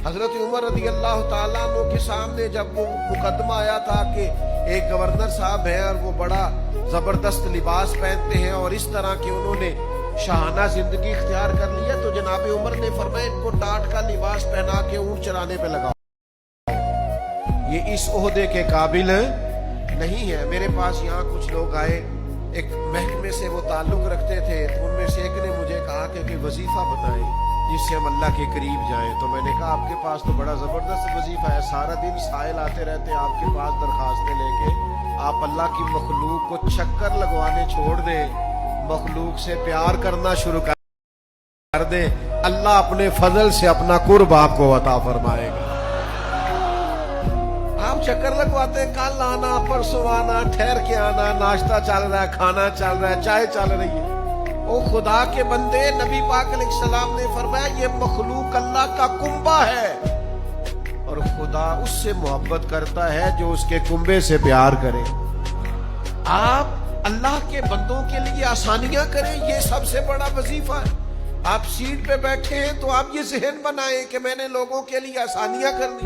حضرت عمر رضی اللہ تعالیٰ عنہ کے سامنے جب وہ مقدمہ آیا تھا کہ ایک گورنر صاحب ہیں اور وہ بڑا زبردست لباس پہنتے ہیں اور اس طرح کہ انہوں نے شاہانہ زندگی اختیار کر لی ہے، تو جناب عمر نے فرمایا ان کو ٹاٹ کا لباس پہنا کے اونٹ چرانے پہ لگاؤ، یہ اس عہدے کے قابل نہیں ہے۔ میرے پاس یہاں کچھ لوگ آئے، ایک محکمے سے وہ تعلق رکھتے تھے، تو ان میں سے ایک نے مجھے کہا کہ وظیفہ بتائیں جس سے ہم اللہ کے قریب جائیں۔ تو میں نے کہا آپ کے پاس تو بڑا زبردست وظیفہ ہے، سارا دن سائل آتے رہتے ہیں آپ کے پاس درخواستیں لے کے، آپ اللہ کی مخلوق کو چکر لگوانے چھوڑ دیں، مخلوق سے پیار کرنا شروع کر دیں، اللہ اپنے فضل سے اپنا قرب آپ کو عطا فرمائے گا۔ آپ چکر لگواتے ہیں، کل آنا، پرسوں آنا، ٹھہر کے آنا، ناشتہ چل رہا ہے، کھانا چل رہا ہے، چائے چل رہی ہے۔ او خدا کے بندے، نبی پاک علیہ السلام نے فرمایا یہ مخلوق اللہ کا کنبہ ہے، اور خدا اس سے محبت کرتا ہے جو اس کے کنبے سے پیار کرے۔ آپ اللہ کے بندوں کے لیے آسانیاں کریں، یہ سب سے بڑا وظیفہ ہے۔ آپ سیٹ پہ بیٹھے ہیں تو آپ یہ ذہن بنائیں کہ میں نے لوگوں کے لیے آسانیاں کرنی۔